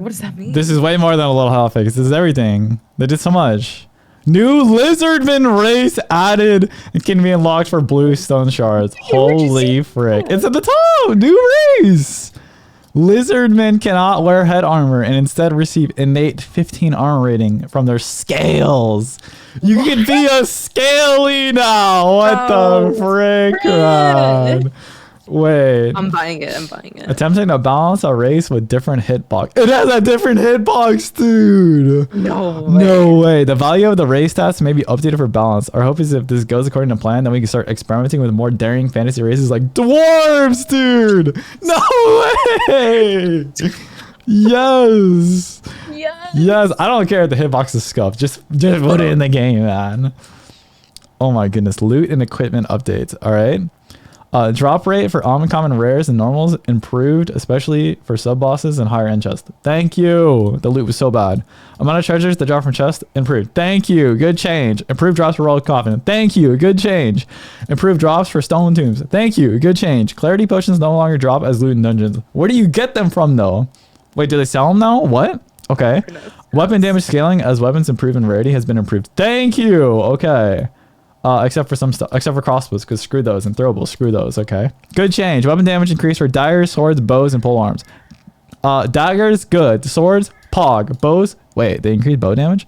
What does that mean? This is way more than a little hotfix. This is everything. They did so much. New Lizardman race added and can be unlocked for blue stone shards. Holy frick. It's at the top. New race. Lizardmen cannot wear head armor and instead receive innate 15 armor rating from their scales. You can be a scaly now. What the frick, man? Wait. I'm buying it. I'm buying it. Attempting to balance a race with different hitbox. It has a different hitbox, dude. No way. No way. The value of the race stats may be updated for balance. Our hope is if this goes according to plan, then we can start experimenting with more daring fantasy races like dwarves, dude. No way. Yes. Yes. Yes. I don't care if the hitbox is scuffed. Just put it in the game, man. Oh my goodness. Loot and equipment updates. All right. Drop rate for uncommon rares and normals improved, especially for sub bosses and higher end chests. Thank you. The loot was so bad. Amount of treasures that drop from chest improved. Thank you. Good change. Improved drops for roll confident. Thank you. Good change. Improved drops for stone tombs. Thank you. Good change. Clarity potions no longer drop as loot in dungeons. Where do you get them from though? Wait, do they sell them now? What? Okay. Weapon damage scaling as weapons improve in rarity has been improved. Thank you. Okay. Except for some stuff, except for crossbows, because screw those, and throwables, screw those, okay? Good change. Weapon damage increase for daggers, swords, bows, and polearms. Daggers, good. Swords, pog. Bows, wait, they increase bow damage?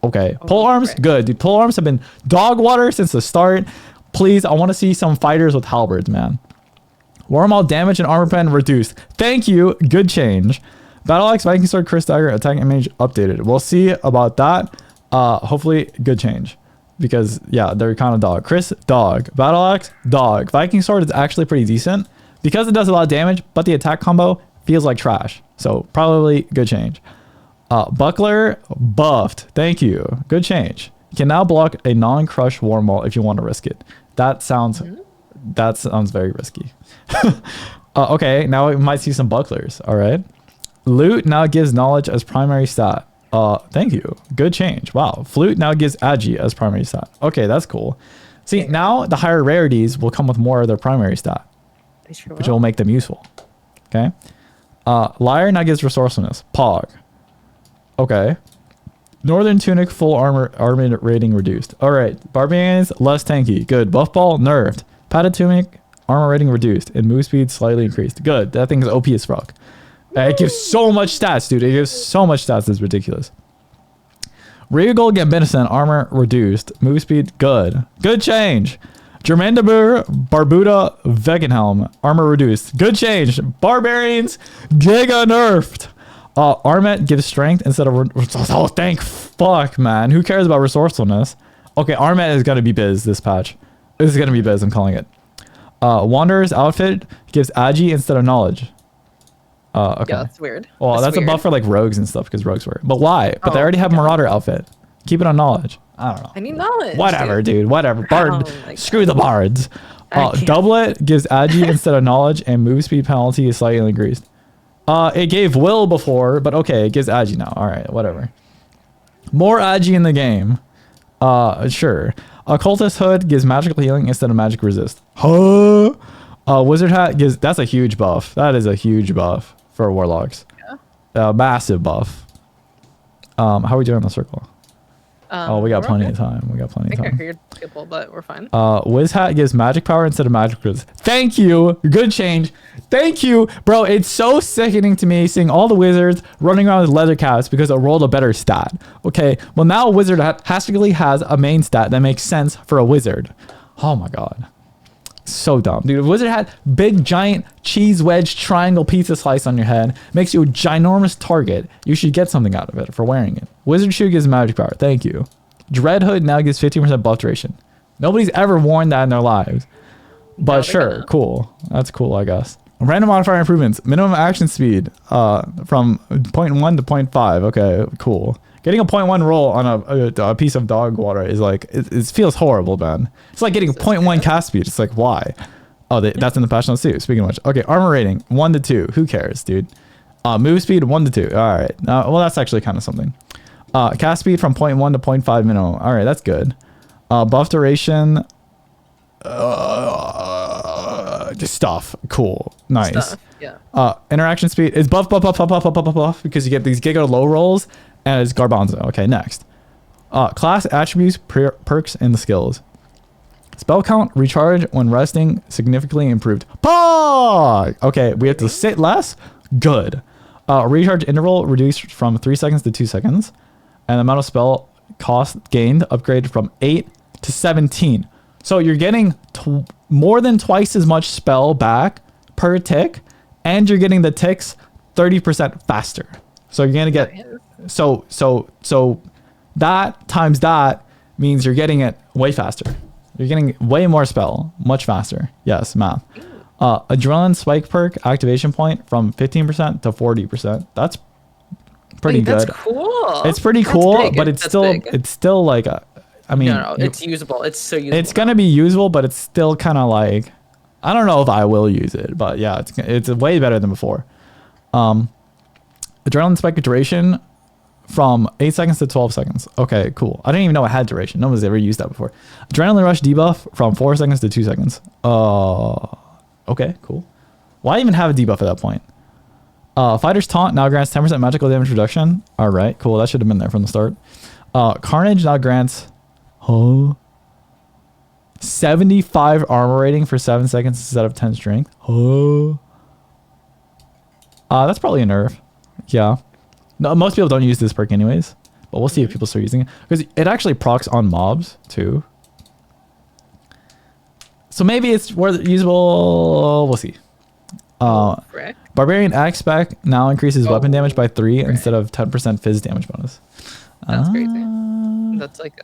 Okay. Polearms, good. Dude, polearms have been dog water since the start. Please, I want to see some fighters with halberds, man. Wormhole damage and armor pen reduced. Thank you. Good change. Battle axe, Viking sword, Chris dagger, attack image updated. We'll see about that. Hopefully, good change. Because, yeah, they're kind of dog. Chris, dog. Battle axe, dog. Viking sword is actually pretty decent. Because it does a lot of damage, but the attack combo feels like trash. So, probably good change. Buckler, buffed. Thank you. Good change. You can now block a non-crush wormhole if you want to risk it. That sounds very risky. Okay, now we might see some bucklers. All right. Loot now gives knowledge as primary stat. Thank you. Good change. Wow. Flute now gives agi as primary stat. Okay, that's cool. See, now the higher rarities will come with more of their primary stat, which will make them useful. Okay. Lyre now gives resourcefulness. Pog. Okay. Northern tunic full armor rating reduced. All right. Barbarians less tanky. Good. Buff ball nerfed. Padded tunic armor rating reduced and move speed slightly increased. Good. That thing is OP as fuck. It gives so much stats, dude. It gives so much stats. It's ridiculous. Regal Gambinison armor reduced. Move speed good. Good change. Germandibur Barbuda Vegenhelm armor reduced. Good change. Barbarians giga nerfed. Armet gives strength instead of oh thank fuck, man. Who cares about resourcefulness? Okay, Armet is gonna be biz this patch. This is gonna be biz. I'm calling it. Wanderer's outfit gives agi instead of knowledge. Okay. Yeah, that's weird. Well, that's weird. a buff for like rogues and stuff because rogues wear it. But why? But they already have Marauder outfit. Keep it on knowledge. I don't know. I need knowledge. Whatever, dude. Whatever. Bard. Like Screw the bards. Doublet gives agi instead of knowledge and move speed penalty is slightly increased. It gave will before, but okay, it gives agi now. All right, whatever. More agi in the game. Sure. Occultist hood gives magical healing instead of magic resist. Huh? Wizard hat gives, that's a huge buff. That is a huge buff for warlocks. Yeah. Massive buff. How are we doing in the circle? Oh, we got plenty of time. We got plenty of time. I figured skipple, but we're fine. Wiz hat gives magic power instead of magic resist. Thank you. Good change. Thank you. Bro, it's so sickening to me seeing all the wizards running around with leather caps because it rolled a better stat. Okay, well now a wizard hastigally has a main stat that makes sense for a wizard. Oh my god. So dumb, dude. If Wizard had big giant cheese wedge triangle pizza slice on your head, makes you a ginormous target, you should get something out of it for wearing it. Wizard shoe gives magic power. Thank you. Dread hood now gives 15% buff duration. Nobody's ever worn that in their lives. But sure, cool. That's cool, I guess. Random modifier improvements. Minimum action speed from 0.1 to 0.5. Okay, cool. Getting a 0.1 roll on a piece of dog water is like, it feels horrible, man. It's like getting a 0.1 cast speed. It's like, why? Oh, that's in the patch notes too. Speaking of which. Okay, armor rating, 1 to 2. Who cares, dude? Move speed, 1 to 2. All right. Well, that's actually kind of something. Cast speed from 0.1 to 0.5 minimum. All right, that's good. Buff duration. Just stuff. Cool. Nice. Stuff. Yeah. Interaction speed is buff because you get these giga low rolls and it's garbanzo. Okay, next. Class attributes, perks, and the skills. Spell count, recharge when resting, significantly improved. Pog! Okay, we have to sit less. Good. Recharge interval reduced from 3 seconds to 2 seconds. And the amount of spell cost gained upgraded from 8 to 17. So you're getting more than twice as much spell back per tick, and you're getting the ticks 30% faster. So you're gonna get so that times that means you're getting it way faster. You're getting way more spell, much faster. Yes, math. Adrenaline spike perk activation point from 15% to 40%. That's pretty good. That's cool. It's pretty cool, but it's still like I mean, no, it's usable. It's so usable. It's gonna be usable, but it's still kind of like, I don't know if I will use it, but yeah, it's way better than before. Adrenaline spike duration from 8 seconds to 12 seconds. Okay, cool. I didn't even know it had duration. No one's ever used that before. Adrenaline rush debuff from 4 seconds to 2 seconds. Okay, cool. Why even have a debuff at that point? Fighter's taunt now grants 10% magical damage reduction. All right, cool. That should have been there from the start. Carnage now grants 75 armor rating for 7 seconds instead of 10 strength. That's probably a nerf. Yeah. No, most people don't use this perk anyways, but we'll see if people start using it because it actually procs on mobs too. So maybe it's worth usable. We'll see. Barbarian axe spec now increases weapon damage by 3 instead of 10% fizz damage bonus. That's crazy. That's like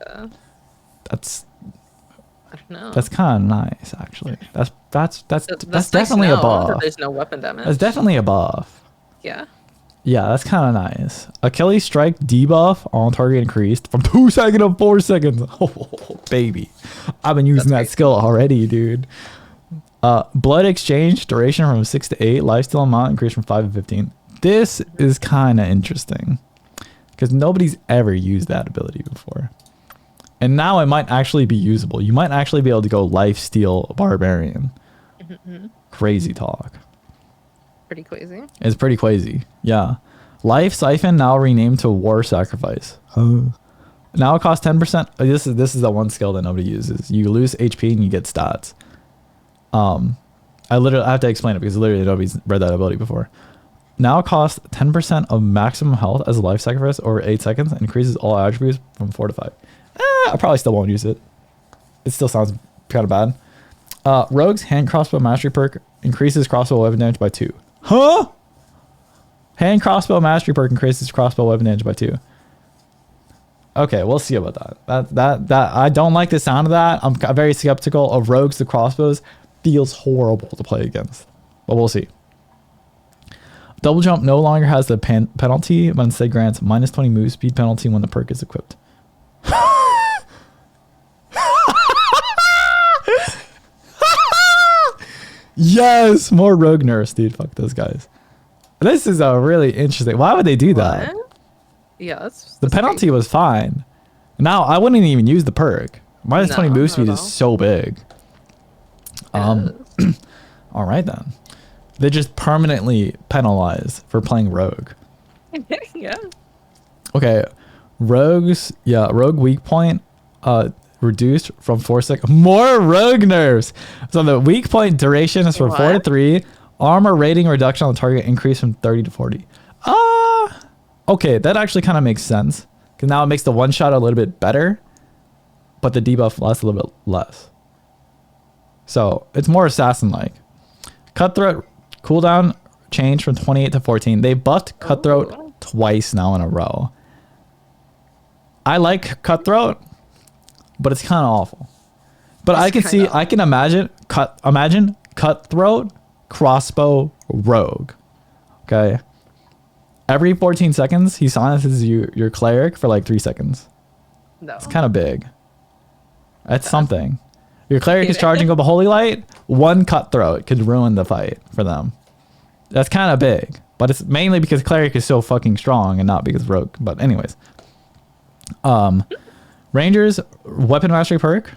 that's I don't know. That's kind of nice actually. That's definitely nice a buff. There's no weapon damage. That's definitely a buff. Yeah. Yeah, that's kind of nice. Achilles strike debuff on target increased from 2 seconds to 4 seconds. Oh, baby. I've been using that skill already, dude. Blood exchange duration from 6 to 8. Lifesteal amount increased from 5 to 15. This is kind of interesting because nobody's ever used that ability before. And now it might actually be usable. You might actually be able to go lifesteal barbarian. Crazy talk. Pretty crazy. It's pretty crazy. Yeah. Life siphon now renamed to war sacrifice. Now it costs 10%. This is the one skill that nobody uses. You lose HP and you get stats. I have to explain it because literally nobody's read that ability before. Now it costs 10% of maximum health as a life sacrifice over 8 seconds and increases all attributes from 4 to 5. I probably still won't use it. It still sounds kind of bad. Rogue's hand crossbow mastery perk increases crossbow weapon damage by 2. Huh? Hand crossbow mastery perk increases crossbow weapon damage by 2. Okay, we'll see about that. That I don't like the sound of that. I'm very skeptical of rogues to crossbows. Feels horrible to play against, but we'll see. Double jump no longer has the penalty, but instead grants minus 20 move speed penalty when the perk is equipped. Yes, more rogue nerfs, dude. Fuck those guys. This is a really interesting. Why would they do that? Yeah, that's the penalty crazy. was fine. Now I wouldn't even use the perk. Minus 20 move speed is so big. All right then. They just permanently penalize for playing rogue. Yeah. Okay, rogues. Yeah, rogue weak point. Reduced from 4 seconds. More rogue nerfs. So the weak point duration is from 4 to 3. Armor rating reduction on the target increase from 30 to 40. Okay, that actually kind of makes sense. Because now it makes the one shot a little bit better, but the debuff lasts a little bit less. So it's more assassin-like. Cutthroat cooldown changed from 28 to 14. They buffed Cutthroat twice now in a row. I like Cutthroat, but it's kind of awful. But I can imagine Cutthroat, crossbow, rogue. Okay. Every 14 seconds, he silences your cleric for like 3 seconds. No. It's kind of big. That's something. Your cleric is charging up a holy light. One Cutthroat could ruin the fight for them. That's kind of big. But it's mainly because cleric is so fucking strong and not because rogue. But anyways. Rangers weapon mastery perk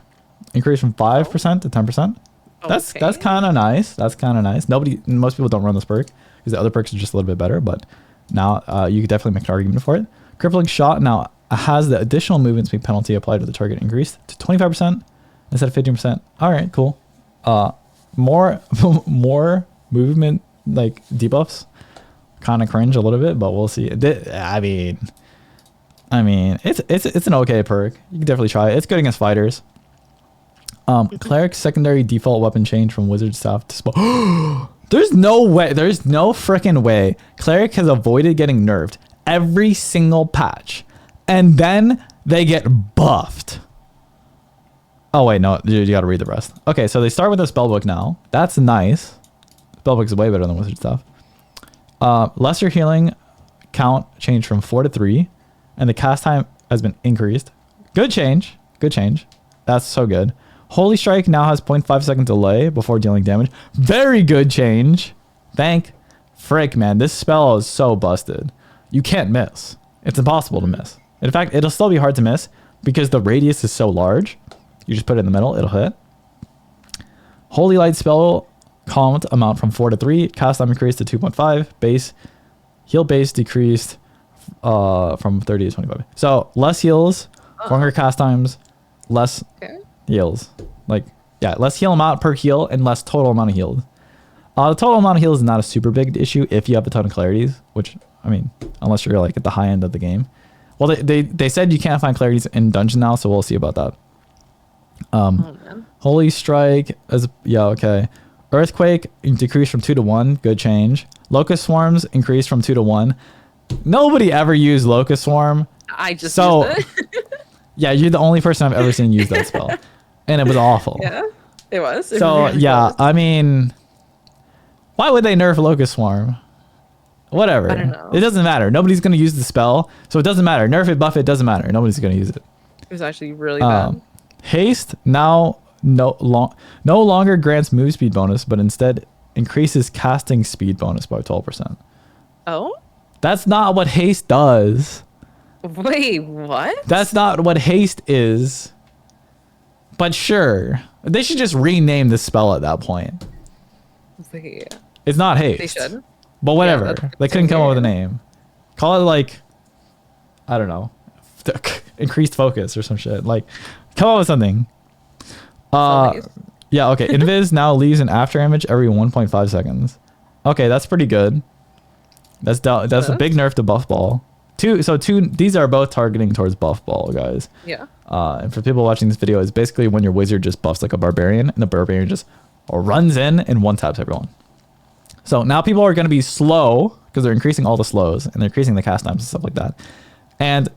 increased from 5% to 10%. That's Okay. kind of nice. That's kind of nice. Most people don't run this perk because the other perks are just a little bit better. But now you could definitely make an argument for it. Crippling shot now has the additional movement speed penalty applied to the target increased to 25% instead of 15%. All right, cool. More movement like debuffs. Kind of cringe a little bit, but we'll see. I mean, it's an okay perk. You can definitely try it. It's good against fighters. Cleric's secondary default weapon change from wizard staff to spell. There's no freaking way Cleric has avoided getting nerfed every single patch, and then they get buffed. Oh wait, no, you gotta read the rest. Okay, so they start with a spellbook now. That's nice. Spellbook is way better than wizard stuff. Lesser healing count changed from 4 to 3, and the cast time has been increased. Good change. Good change. That's so good. Holy Strike now has 0.5 second delay before dealing damage. Very good change. Thank frick, man. This spell is so busted. You can't miss. It's impossible to miss. In fact, it'll still be hard to miss because the radius is so large. You just put it in the middle, it'll hit. Holy Light spell count amount from 4 to 3. Cast time increased to 2.5. Base heal base decreased from 30 to 25. So less heals, longer cast times, less heals. Like, yeah, less heal amount per heal and less total amount of healed. The total amount of heals is not a super big issue if you have a ton of clarities, which, I mean, unless you're like at the high end of the game. Well, they said you can't find clarities in dungeon now, so we'll see about that. Holy Strike as okay. Earthquake decreased from 2 to 1, good change. Locust Swarms increased from 2 to 1. Nobody ever used Locust Swarm. I just used it. Yeah, you're the only person I've ever seen use that spell. And it was awful. Yeah, it was. It So really yeah, was. I mean, why would they nerf Locust Swarm? Whatever. I don't know. It doesn't matter. Nobody's going to use the spell, so it doesn't matter. Nerf it, buff it, doesn't matter. Nobody's going to use it. It was actually really bad. Haste now no longer grants move speed bonus, but instead increases casting speed bonus by 12%. Oh? That's not what haste does. Wait, what? That's not what haste is. But sure, they should just rename the spell at that point. Wait, It's not haste. they should. But whatever. Yeah, They couldn't come up with a name. Call it like, I don't know, increased focus or some shit. Like, come up with something. Yeah, okay. Invis now leaves an after image every 1.5 seconds. Okay, that's pretty good. That's a big nerf to buff ball. These are both targeting towards buff ball, guys. Yeah. And for people watching this video, it's basically when your wizard just buffs like a barbarian, and the barbarian just runs in and one taps everyone. So now people are going to be slow because they're increasing all the slows and they're increasing the cast times and stuff like that. And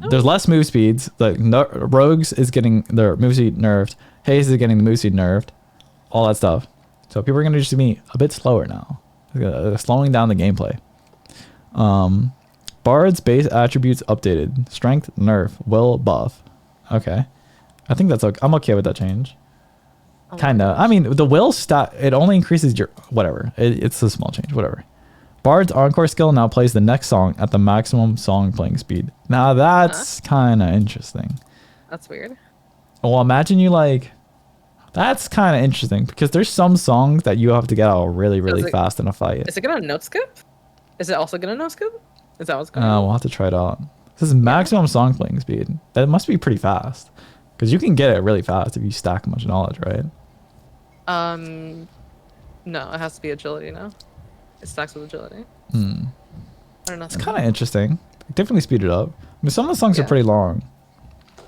there's less move speeds. Rogues is getting their move speed nerfed. Haze is getting the move speed nerfed. All that stuff. So people are going to just be a bit slower now. They're slowing down the gameplay. Bard's base attributes updated. Strength nerf. Will buff. Okay. I think that's okay. I'm okay with that change. Kind of. I mean, the will stat, it only increases your... Whatever. It's a small change. Whatever. Bard's Encore skill now plays the next song at the maximum song playing speed. Now that's kind of interesting. That's weird. Well, imagine you like... That's kind of interesting because there's some songs that you have to get out really, really fast in a fight. Is it going to no skip? Is it also going to no skip? Is that what's going on? We'll have to try it out. This is maximum song playing speed. That must be pretty fast because you can get it really fast if you stack a bunch of knowledge, right? No, it has to be agility now. It stacks with agility. I don't know. It's kind of interesting. Definitely speed it up. I mean, some of the songs are pretty long.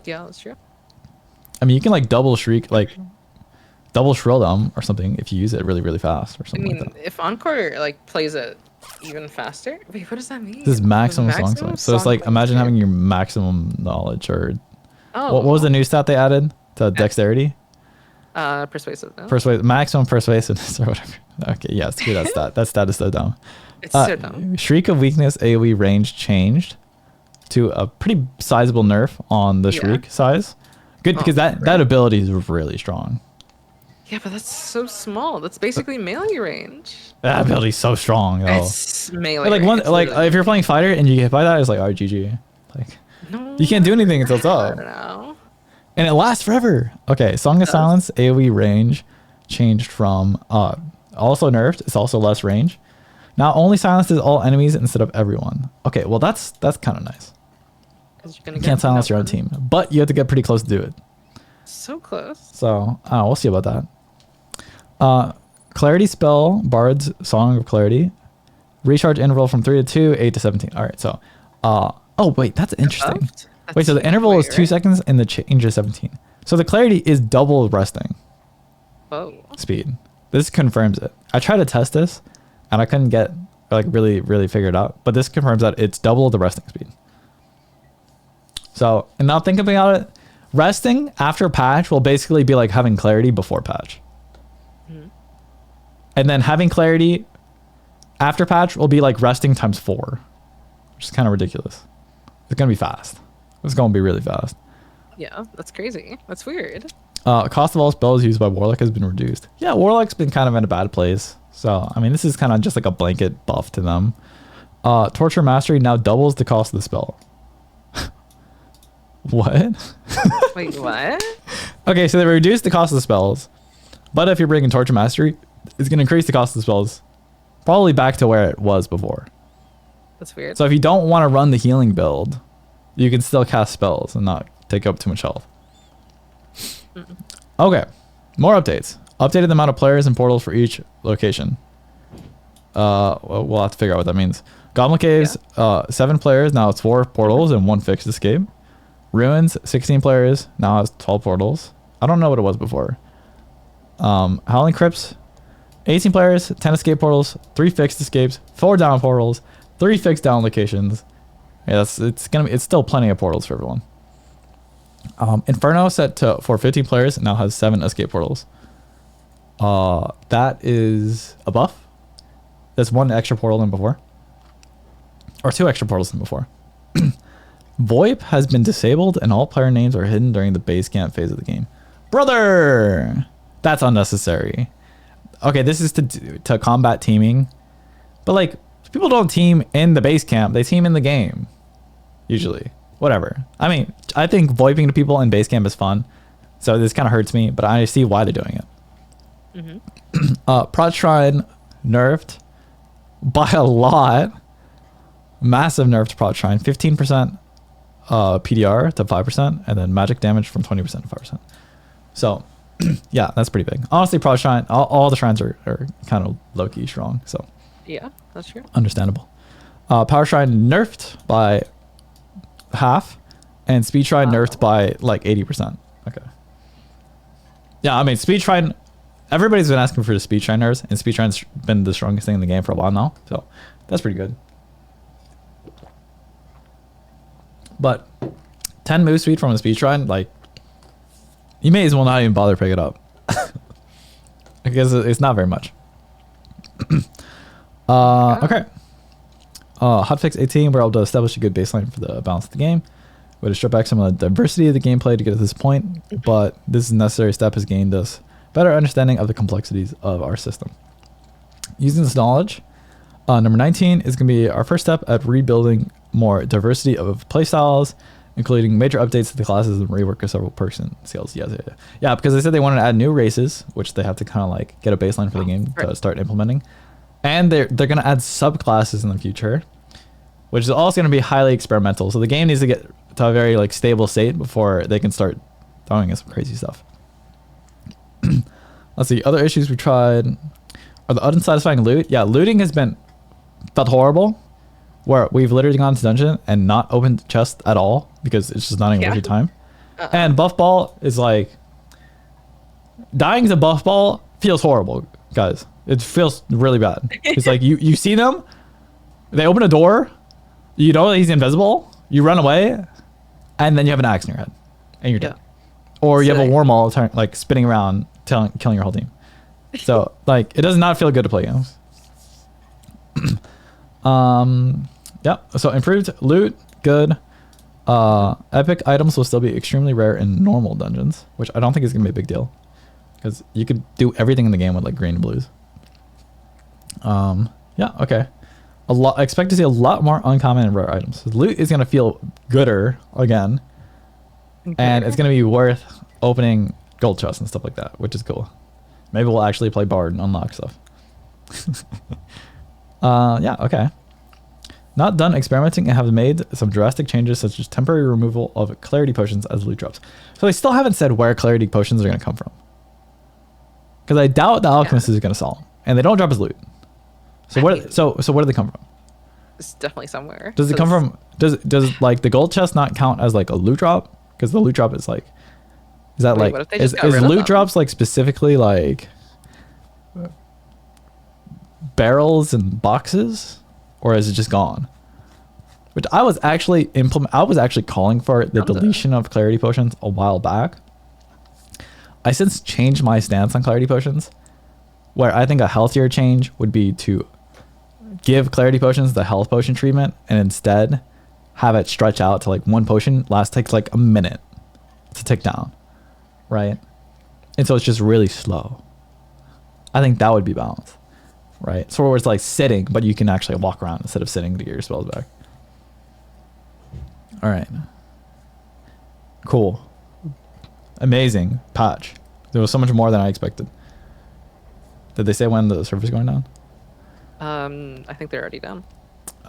Yeah, that's true. I mean, you can like double shrill them or something if you use it really, really fast or I something mean, like that. if Encore like plays it even faster. Wait, what does that mean? This is maximum song play. So it's like imagine having your maximum knowledge or what was the new stat they added to dexterity? Persuasive. No? Maximum persuasiveness or whatever. Okay, yeah, screw that stat. That stat is so dumb. It's so dumb. Shriek of Weakness AoE range changed to a pretty sizable nerf on the Shriek size. Good because that ability is really strong. Yeah, but that's so small. That's basically melee range. That ability's so strong though. It's melee like range. If you're playing fighter and you get hit by that, it's like GG. Like no, you can't do anything until it's I up. don't know. And it lasts forever. Okay, Song of Silence AoE range changed from also nerfed. It's also less range. Now only silences all enemies instead of everyone. Okay, well that's kind of nice. You can't silence your own team, but you have to get pretty close to do it. So close. So we'll see about that. Clarity spell, Bard's Song of Clarity. Recharge interval from 3 to 2, 8 to 17. All right, so oh wait, that's interesting. Wait, so the interval is 2 seconds and the change is 17. So the clarity is double resting. Whoa. Speed. This confirms it. I tried to test this and I couldn't get like really figure it out, but this confirms that it's double the resting speed. So, and now thinking about it, resting after patch will basically be like having clarity before patch. Mm-hmm. And then having clarity after patch will be like resting times 4, which is kind of ridiculous. It's going to be fast. It's going to be really fast. Yeah, that's crazy. That's weird. Cost of all spells used by Warlock has been reduced. Yeah, Warlock's been kind of in a bad place. So, I mean, this is kind of just like a blanket buff to them. Torture Mastery now doubles the cost of the spell. What? Wait, what? Okay, so they reduced the cost of the spells. But if you're bringing Torture Mastery, it's going to increase the cost of the spells probably back to where it was before. That's weird. So if you don't want to run the healing build, you can still cast spells and not take up too much health. Okay, more updates. Updated the amount of players and portals for each location. We'll have to figure out what that means. Goblin Caves, 7 players. Now it's 4 portals and 1 fixed escape. Ruins, 16 players. Now has 12 portals. I don't know what it was before. Howling Crypts, 18 players, 10 escape portals, 3 fixed escapes, 4 down portals, 3 fixed down locations. Yeah, it's still plenty of portals for everyone. Inferno set for 15 players now has 7 escape portals. That is a buff. There's 1 extra portal than before, or 2 extra portals than before. VoIP has been disabled and all player names are hidden during the base camp phase of the game. Brother, that's unnecessary. Okay, this is to combat teaming, but like people don't team in the base camp; they team in the game. Usually, whatever. I mean, I think VoIPing to people in base camp is fun, so this kind of hurts me, but I see why they're doing it. Mm-hmm. Prod Shrine nerfed by a lot. Massive nerf to Prod Shrine, 15% PDR to 5%, and then magic damage from 20% to 5%. So, yeah, that's pretty big. Honestly, Prod Shrine, all the shrines are kind of low-key strong, so. Yeah, that's true. Understandable. Power Shrine nerfed by half, and Speed Shrine nerfed by like 80%. Okay. Yeah, I mean, Speed Shrine, everybody's been asking for the Speed Shrine nerfs, and Speed Shrine's been the strongest thing in the game for a while now, so that's pretty good. But 10 move speed from a Speed Shrine, like, you may as well not even bother picking it up. Because it's not very much. Okay. Hotfix 18, we're able to establish a good baseline for the balance of the game. We had to strip back some of the diversity of the gameplay to get to this point, but this is a necessary step has gained us better understanding of the complexities of our system. Using this knowledge, number 19 is going to be our first step at rebuilding more diversity of playstyles, including major updates to the classes and rework of several perks and skills. Yeah, because they said they wanted to add new races, which they have to kind of like get a baseline for the game to start implementing. And they're going to add subclasses in the future, which is also going to be highly experimental. So the game needs to get to a very like stable state before they can start throwing in some crazy stuff. Let's see. Other issues we tried are the unsatisfying loot. Yeah, looting has felt horrible, where we've literally gone to dungeon and not opened chest at all because it's just not even worth your time. And buff ball is like, dying to buff ball feels horrible, guys. It feels really bad. It's like you see them, they open a door, you know that he's invisible, you run away, and then you have an axe in your head, and you're dead. Or you have a wormhole like spinning around, killing your whole team. So like it does not feel good to play games. Yeah. So improved loot, good. Epic items will still be extremely rare in normal dungeons, which I don't think is gonna be a big deal, because you could do everything in the game with like green and blues. Yeah. Okay. I expect to see a lot more uncommon and rare items. The loot is gonna feel gooder again, and it's gonna be worth opening gold chests and stuff like that, which is cool. Maybe we'll actually play Bard and unlock stuff. Yeah, okay. Not done experimenting and have made some drastic changes such as temporary removal of clarity potions as loot drops. So they still haven't said where clarity potions are going to come from. Because I doubt the alchemist is going to sell them. And they don't drop as loot. So where do they come from? It's definitely somewhere. Does it come from does like the gold chest not count as like a loot drop? Because the loot drop is like is that Wait, like what if they is just got rid of loot them? drops like specifically like barrels and boxes? Or is it just gone? Which I was actually calling for the deletion of clarity potions a while back. I since changed my stance on clarity potions, where I think a healthier change would be to give clarity potions the health potion treatment and instead have it stretch out to like one potion takes like a minute to tick down, right? And so it's just really slow. I think that would be balanced, right? So where it's like sitting, but you can actually walk around instead of sitting to get your spells back. All right. Cool. Amazing patch. There was so much more than I expected. Did they say when the server's going down? I think they're already down.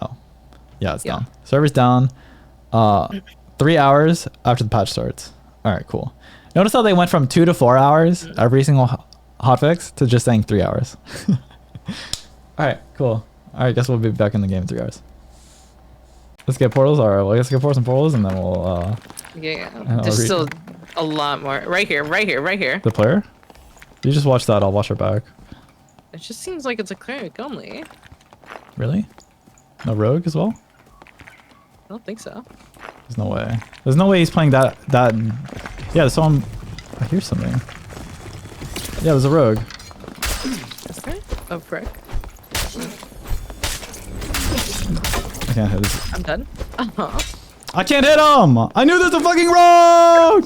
Oh, yeah, it's down. Server's down. 3 hours after the patch starts. All right, cool. Notice how they went from 2 to 4 hours every single hotfix to just saying 3 hours. All right, cool. All right, guess we'll be back in the game in 3 hours. Let's get portals. All right, well, let's get portals, and then we'll. Yeah. There's still a lot more. Right here. The player? You just watch that. I'll watch her back. It just seems like it's a cleric only. Really? No rogue as well? I don't think so. There's no way. There's no way he's playing that. Yeah, so I hear something. Yeah, there's a rogue. Is there? Oh, frick. I can't hit this. I'm done. I can't hit him! I knew there's a fucking rogue!